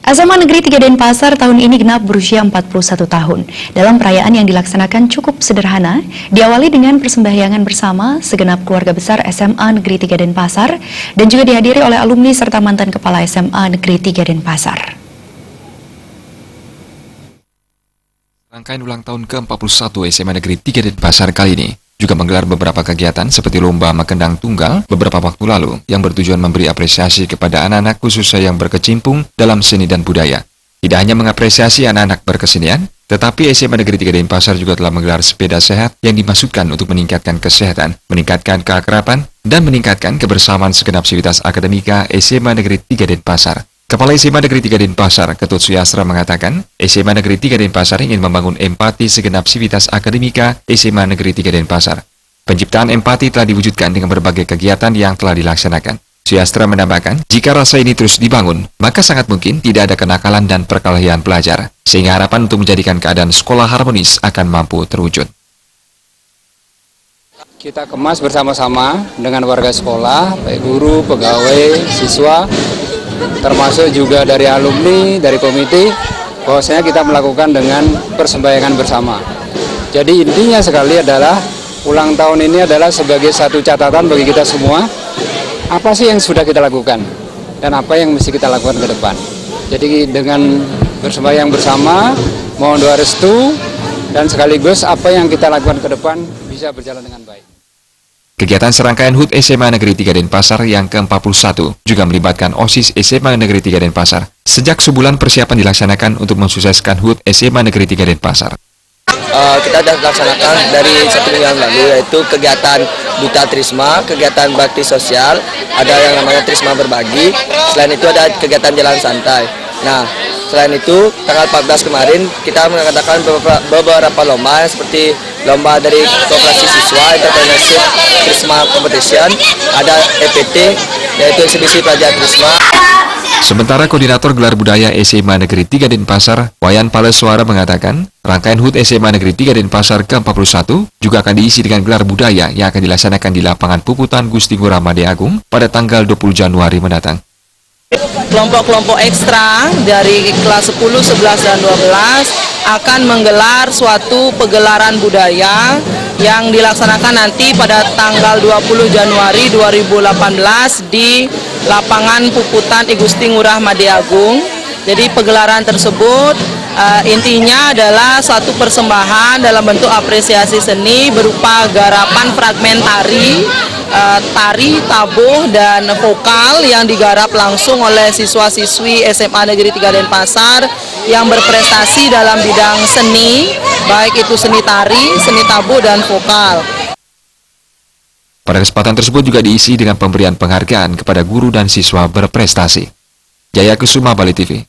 SMA Negeri 3 Denpasar tahun ini genap berusia 41 tahun. Dalam perayaan yang dilaksanakan cukup sederhana, diawali dengan persembahyangan bersama segenap keluarga besar SMA Negeri 3 Denpasar dan juga dihadiri oleh alumni serta mantan kepala SMA Negeri 3 Denpasar. Rangkaian ulang tahun ke-41 SMA Negeri 3 Denpasar kali ini juga menggelar beberapa kegiatan seperti lomba makendang tunggal beberapa waktu lalu yang bertujuan memberi apresiasi kepada anak-anak khususnya yang berkecimpung dalam seni dan budaya. Tidak hanya mengapresiasi anak-anak berkesenian, tetapi SMA Negeri 3 Denpasar juga telah menggelar sepeda sehat yang dimaksudkan untuk meningkatkan kesehatan, meningkatkan keakraban, dan meningkatkan kebersamaan segenap sivitas akademika SMA Negeri 3 Denpasar. Kepala SMA Negeri 3 Denpasar, Ketut Suyastra mengatakan, SMA Negeri 3 Denpasar ingin membangun empati segenap sivitas akademika SMA Negeri 3 Denpasar. Penciptaan empati telah diwujudkan dengan berbagai kegiatan yang telah dilaksanakan. Suyastra menambahkan, jika rasa ini terus dibangun, maka sangat mungkin tidak ada kenakalan dan perkelahian pelajar, sehingga harapan untuk menjadikan keadaan sekolah harmonis akan mampu terwujud. Kita kemas bersama-sama dengan warga sekolah, baik guru, pegawai, siswa, termasuk juga dari alumni, dari komite, bahwasanya kita melakukan dengan persembahyangan bersama. Jadi intinya sekali adalah ulang tahun ini adalah sebagai satu catatan bagi kita semua, apa sih yang sudah kita lakukan dan apa yang mesti kita lakukan ke depan. Jadi dengan bersembahyang bersama, mohon doa restu, dan sekaligus apa yang kita lakukan ke depan bisa berjalan dengan baik. Kegiatan serangkaian HUT SMA Negeri 3 Denpasar yang ke-41 juga melibatkan OSIS SMA Negeri 3 Denpasar. Sejak sebulan persiapan dilaksanakan untuk mensukseskan HUT SMA Negeri 3 Denpasar. Kita sudah laksanakan dari 1 minggu yang lalu, yaitu kegiatan Duta Trisma, kegiatan bakti sosial, ada yang namanya Trisma Berbagi, selain itu ada kegiatan jalan santai. Nah, selain itu, tanggal 14 kemarin kita mengadakan beberapa lomba seperti lomba dari Koperasi Siswa, Entrepreneurship Trisma Competition, ada EPT, yaitu eksibisi pelajar Trisma. Sementara Koordinator Gelar Budaya SMA Negeri 3 Denpasar, Wayan Paleswara mengatakan, rangkaian HUT SMA Negeri 3 Denpasar ke-41 juga akan diisi dengan gelar budaya yang akan dilaksanakan di lapangan Puputan Gusti Ngurah Madya Agung pada tanggal 20 Januari mendatang. Kelompok-kelompok ekstra dari kelas 10, 11, dan 12 akan menggelar suatu pegelaran budaya yang dilaksanakan nanti pada tanggal 20 Januari 2018 di lapangan Puputan I Gusti Ngurah Madya Agung. Jadi pegelaran tersebut intinya adalah suatu persembahan dalam bentuk apresiasi seni berupa garapan fragmen tari, tabuh, dan vokal yang digarap langsung oleh siswa-siswi SMA Negeri 3 Denpasar yang berprestasi dalam bidang seni, baik itu seni tari, seni tabuh, dan vokal. Pada kesempatan tersebut juga diisi dengan pemberian penghargaan kepada guru dan siswa berprestasi. Jaya Kusuma, Bali TV.